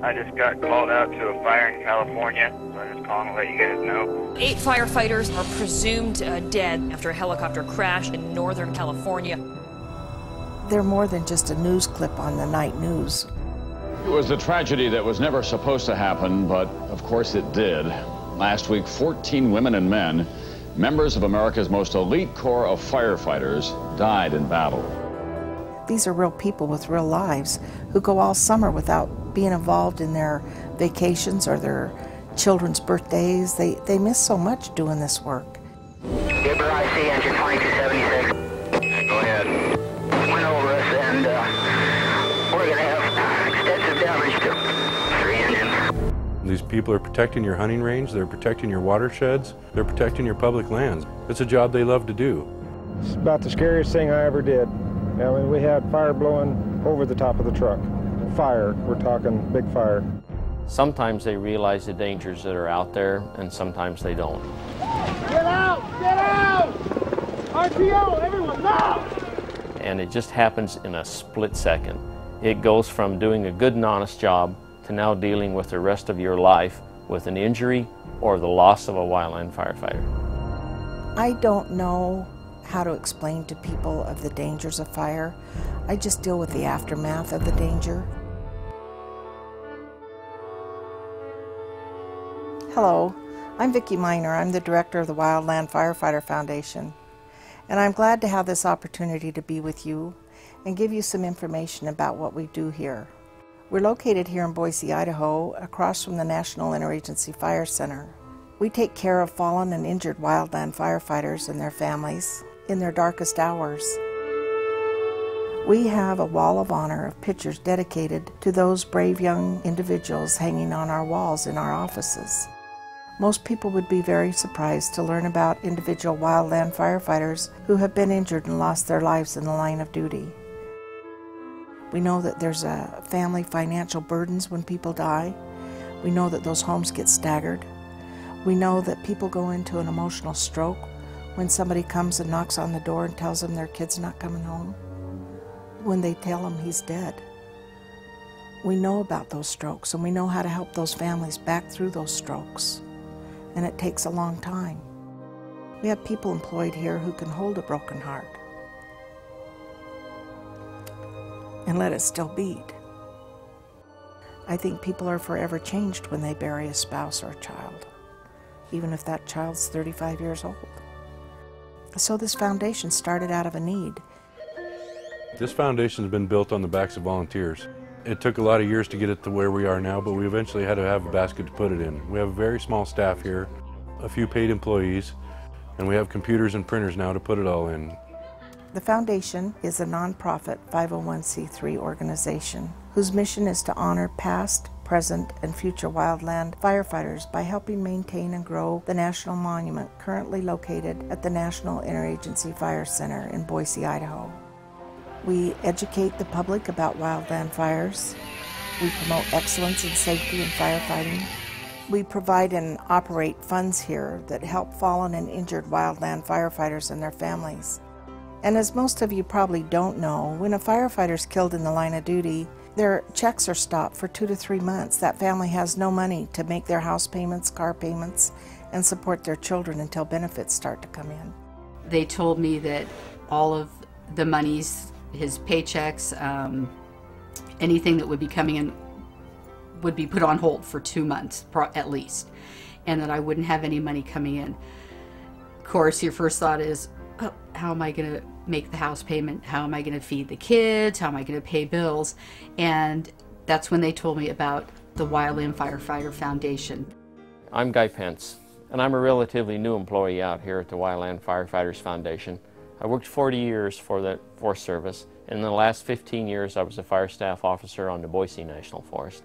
I just got called out to a fire in California, so I'm just calling to let you guys know. 8 firefighters are presumed dead after a helicopter crash in Northern California. They're more than just a news clip on the night news. It was a tragedy that was never supposed to happen, but of course it did. Last week, 14 women and men, members of America's most elite corps of firefighters, died in battle. These are real people with real lives who go all summer without being involved in their vacations or their children's birthdays. They miss so much doing this work. Gibber IC, engine 2276. Go ahead. Went over us and we're going to have extensive damage to 3 engines. These people are protecting your hunting range, they're protecting your watersheds, they're protecting your public lands. It's a job they love to do. It's about the scariest thing I ever did. I mean, we had fire blowing over the top of the truck. Fire, we're talking big fire. Sometimes they realize the dangers that are out there, and sometimes they don't. Get out! Get out! RTO, everyone, now! And it just happens in a split second. It goes from doing a good and honest job to now dealing with the rest of your life with an injury or the loss of a wildland firefighter. I don't know how to explain to people of the dangers of fire. I just deal with the aftermath of the danger. Hello, I'm Vicki Miner. I'm the director of the Wildland Firefighter Foundation, and I'm glad to have this opportunity to be with you and give you some information about what we do here. We're located here in Boise, Idaho, across from the National Interagency Fire Center. We take care of fallen and injured wildland firefighters and their families in their darkest hours. We have a wall of honor of pictures dedicated to those brave young individuals hanging on our walls in our offices. Most people would be very surprised to learn about individual wildland firefighters who have been injured and lost their lives in the line of duty. We know that there's a family financial burdens when people die. We know that those homes get staggered. We know that people go into an emotional stroke when somebody comes and knocks on the door and tells them their kid's not coming home, when they tell them he's dead. We know about those strokes, and we know how to help those families back through those strokes, and it takes a long time. We have people employed here who can hold a broken heart and let it still beat. I think people are forever changed when they bury a spouse or a child, even if that child's 35 years old. So this foundation started out of a need. This foundation has been built on the backs of volunteers. It took a lot of years to get it to where we are now, but we eventually had to have a basket to put it in. We have a very small staff here, a few paid employees, and we have computers and printers now to put it all in. The foundation is a nonprofit 501c3 organization whose mission is to honor past, present, and future wildland firefighters by helping maintain and grow the national monument currently located at the National Interagency Fire Center in Boise, Idaho. We educate the public about wildland fires. We promote excellence in safety and firefighting. We provide and operate funds here that help fallen and injured wildland firefighters and their families. And as most of you probably don't know, when a firefighter is killed in the line of duty, their checks are stopped for 2 to 3 months. That family has no money to make their house payments, car payments, and support their children until benefits start to come in. They told me that all of the monies, his paychecks, anything that would be coming in would be put on hold for 2 months at least, and that I wouldn't have any money coming in. Of course, your first thought is, oh, how am I going to make the house payment? How am I going to feed the kids? How am I going to pay bills? And that's when they told me about the Wildland Firefighter Foundation. I'm Guy Pence, and I'm a relatively new employee out here at the Wildland Firefighters Foundation. I worked 40 years for the Forest Service, and in the last 15 years I was a fire staff officer on the Boise National Forest.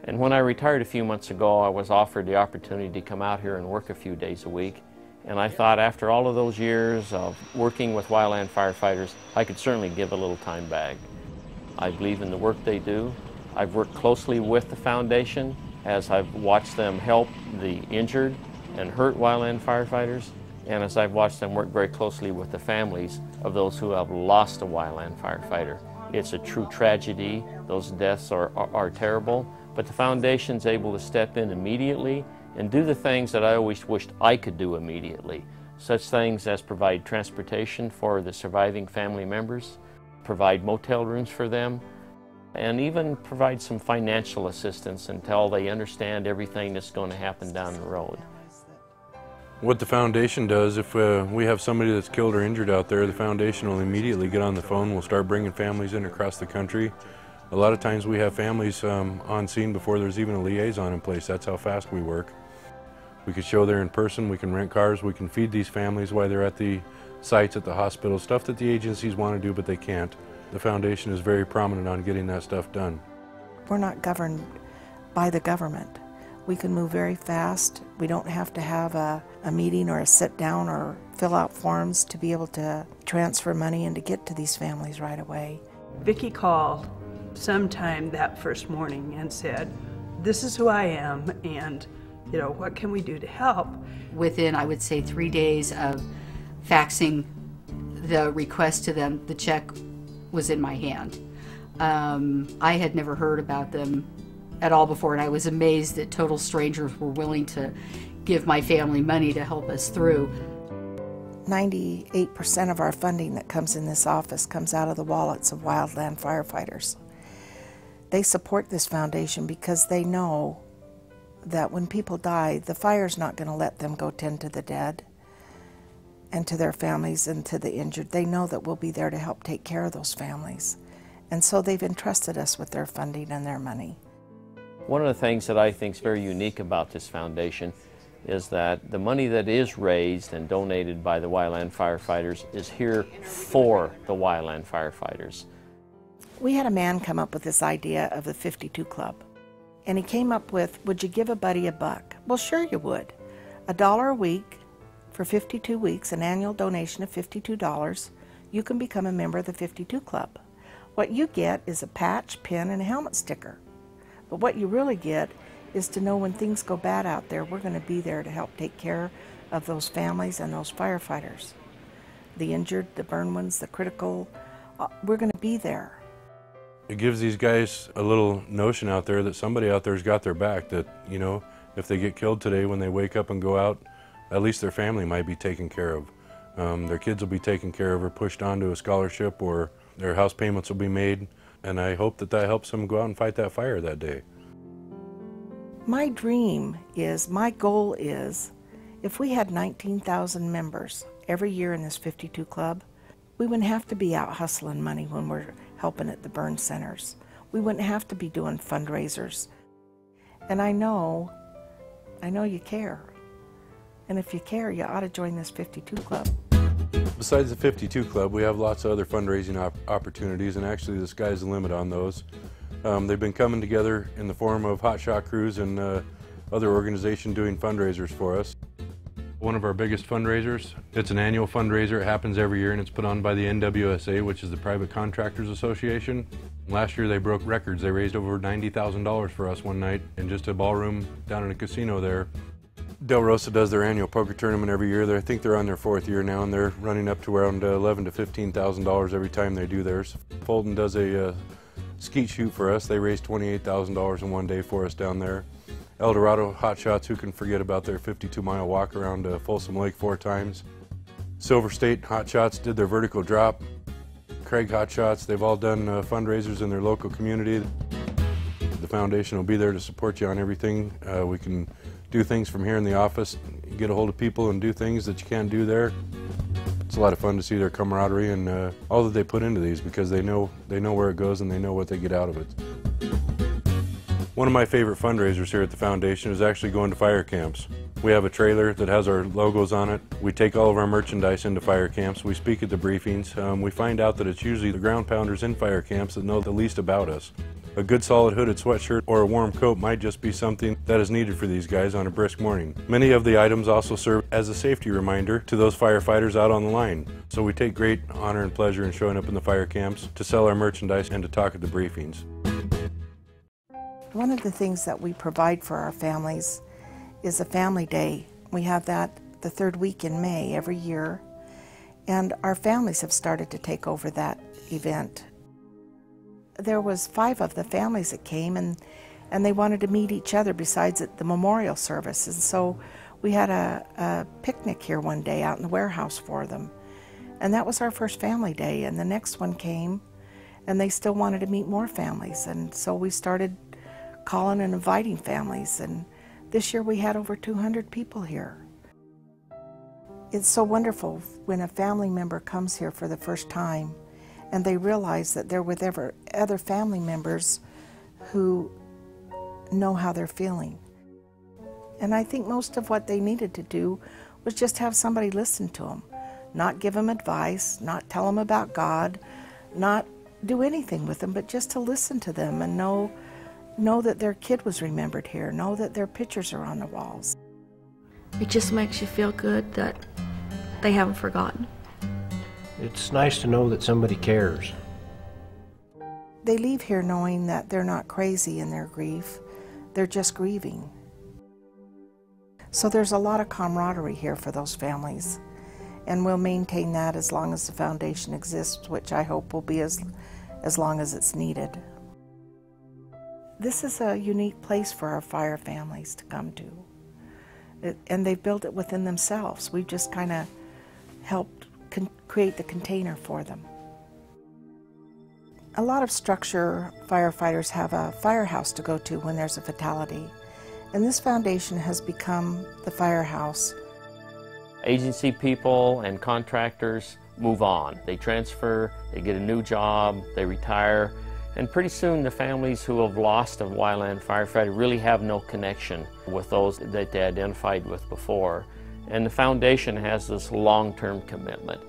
And when I retired a few months ago, I was offered the opportunity to come out here and work a few days a week. And I thought after all of those years of working with wildland firefighters, I could certainly give a little time back. I believe in the work they do. I've worked closely with the foundation as I've watched them help the injured and hurt wildland firefighters, and as I've watched them work very closely with the families of those who have lost a wildland firefighter. It's a true tragedy. Those deaths are terrible, But the foundation's able to step in immediately and do the things that I always wished I could do immediately. Such things as provide transportation for the surviving family members, provide motel rooms for them, and even provide some financial assistance until they understand everything that's going to happen down the road. What the foundation does, if we have somebody that's killed or injured out there, the foundation will immediately get on the phone. We'll start bringing families in across the country. A lot of times we have families on scene before there's even a liaison in place. That's how fast we work. We can show there in person, we can rent cars, we can feed these families while they're at the sites, at the hospital, stuff that the agencies want to do but they can't. The foundation is very prominent on getting that stuff done. We're not governed by the government. We can move very fast. We don't have to have a meeting or a sit down or fill out forms to be able to transfer money and to get to these families right away. Vicki called sometime that first morning and said, "This is who I am, and you know, what can we do to help?" Within, I would say, 3 days of faxing the request to them, the check was in my hand. I had never heard about them at all before, and I was amazed that total strangers were willing to give my family money to help us through. 98% of our funding that comes in this office comes out of the wallets of Wildland Firefighters. They support this foundation because they know that when people die, the fire's not going to let them go tend to the dead and to their families and to the injured. They know that we'll be there to help take care of those families. And so they've entrusted us with their funding and their money. One of the things that I think is very unique about this foundation is that the money that is raised and donated by the Wildland Firefighters is here for the Wildland Firefighters. We had a man come up with this idea of the 52 Club. And he came up with, would you give a buddy $1? Well, sure you would. $1 a week for 52 weeks, an annual donation of $52, you can become a member of the 52 Club. What you get is a patch, pin, and a helmet sticker. But what you really get is to know when things go bad out there, we're going to be there to help take care of those families and those firefighters. The injured, the burned ones, the critical, we're going to be there. It gives these guys a little notion out there that somebody out there's got their back, that, you know, if they get killed today, when they wake up and go out, at least their family might be taken care of. Their kids will be taken care of or pushed onto a scholarship, or their house payments will be made. And I hope that that helps them go out and fight that fire that day. My dream is, my goal is, if we had 19,000 members every year in this 52 Club, we wouldn't have to be out hustling money when we're helping at the burn centers. We wouldn't have to be doing fundraisers. And I know you care. And if you care, you ought to join this 52 Club. Besides the 52 Club, we have lots of other fundraising opportunities, and actually the sky's the limit on those. They've been coming together in the form of hotshot crews and other organizations doing fundraisers for us. One of our biggest fundraisers, it's an annual fundraiser. It happens every year, and it's put on by the NWSA, which is the Private Contractors Association. Last year they broke records. They raised over $90,000 for us one night in just a ballroom down in a casino there. Del Rosa does their annual poker tournament every year. I think they're on their 4th year now, and they're running up to around $11,000 to $15,000 every time they do theirs. Fulton does a skeet shoot for us. They raised $28,000 in one day for us down there. El Dorado Hotshots, who can forget about their 52-mile walk around Folsom Lake 4 times. Silver State Hotshots did their vertical drop. Craig Hotshots, they've all done fundraisers in their local community. The foundation will be there to support you on everything. We can do things from here in the office, get a hold of people and do things that you can't do there. It's a lot of fun to see their camaraderie and all that they put into these, because they know where it goes and they know what they get out of it. One of my favorite fundraisers here at the foundation is actually going to fire camps. We have a trailer that has our logos on it. We take all of our merchandise into fire camps. We speak at the briefings. We find out that it's usually the ground pounders in fire camps that know the least about us. A good solid hooded sweatshirt or a warm coat might just be something that is needed for these guys on a brisk morning. Many of the items also serve as a safety reminder to those firefighters out on the line. So we take great honor and pleasure in showing up in the fire camps to sell our merchandise and to talk at the briefings. One of the things that we provide for our families is a family day. We have that the 3rd week in May every year, and our families have started to take over that event. There was 5 of the families that came, and and they wanted to meet each other besides at the memorial service. And so we had a picnic here one day out in the warehouse for them. And that was our first family day, and the next one came, and they still wanted to meet more families. And so we started calling and inviting families, and this year we had over 200 people here. It's so wonderful when a family member comes here for the first time and they realize that they're with other family members who know how they're feeling. And I think most of what they needed to do was just have somebody listen to them, not give them advice, not tell them about God, not do anything with them, but just to listen to them and know that their kid was remembered here, know that their pictures are on the walls. It just makes you feel good that they haven't forgotten. It's nice to know that somebody cares. They leave here knowing that they're not crazy in their grief, they're just grieving. So there's a lot of camaraderie here for those families, and we'll maintain that as long as the foundation exists, which I hope will be as long as it's needed. This is a unique place for our fire families to come to, and they've built it within themselves. We've just kind of helped create the container for them. A lot of structure firefighters have a firehouse to go to when there's a fatality, and this foundation has become the firehouse. Agency people and contractors move on. They transfer, they get a new job, they retire, and pretty soon the families who have lost a wildland firefighter really have no connection with those that they identified with before. And the foundation has this long-term commitment.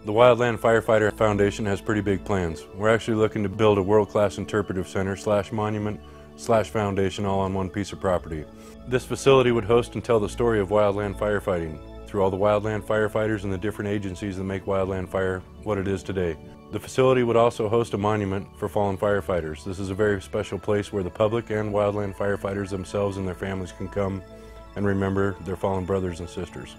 The Wildland Firefighter Foundation has pretty big plans. We're actually looking to build a world-class interpretive center / monument / foundation all on one piece of property. This facility would host and tell the story of wildland firefighting through all the wildland firefighters and the different agencies that make wildland fire what it is today. The facility would also host a monument for fallen firefighters. This is a very special place where the public and wildland firefighters themselves and their families can come and remember their fallen brothers and sisters.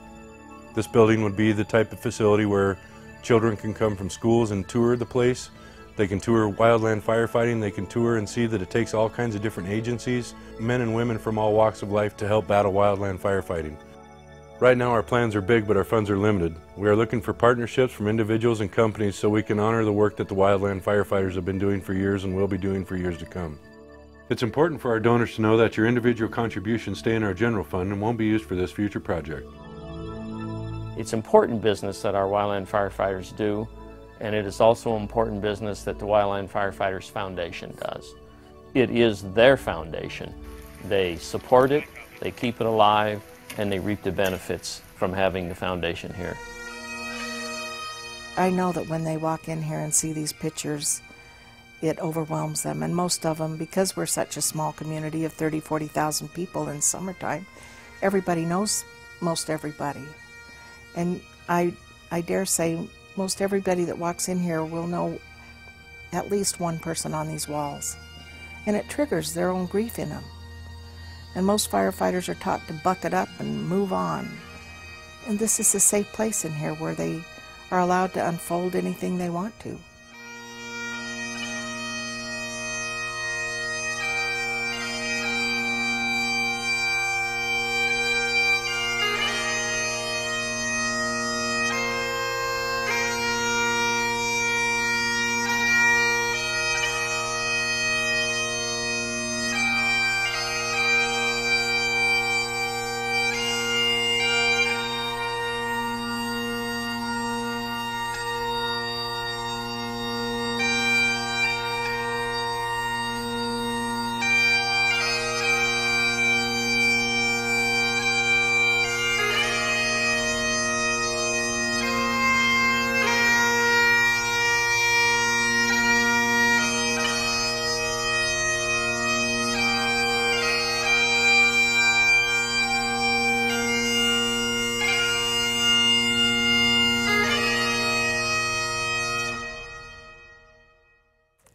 This building would be the type of facility where children can come from schools and tour the place. They can tour wildland firefighting. They can tour and see that it takes all kinds of different agencies, men and women from all walks of life, to help battle wildland firefighting. Right now our plans are big, but our funds are limited. We are looking for partnerships from individuals and companies so we can honor the work that the wildland firefighters have been doing for years and will be doing for years to come. It's important for our donors to know that your individual contributions stay in our general fund and won't be used for this future project. It's important business that our wildland firefighters do, and it is also important business that the Wildland Firefighters Foundation does. It is their foundation. They support it, they keep it alive, and they reap the benefits from having the foundation here. I know that when they walk in here and see these pictures, it overwhelms them, and most of them, because we're such a small community of 40,000 people in summertime, everybody knows most everybody. And I dare say most everybody that walks in here will know at least one person on these walls. And it triggers their own grief in them. And most firefighters are taught to buck it up and move on. And this is a safe place in here where they are allowed to unfold anything they want to.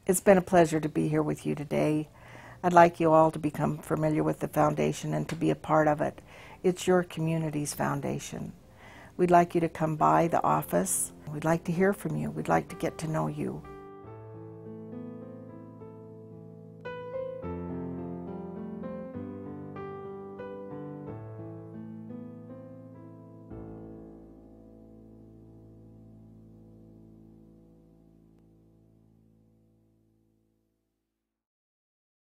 It's been a pleasure to be here with you today. I'd like you all to become familiar with the foundation and to be a part of it. It's your community's foundation. We'd like you to come by the office. We'd like to hear from you. We'd like to get to know you.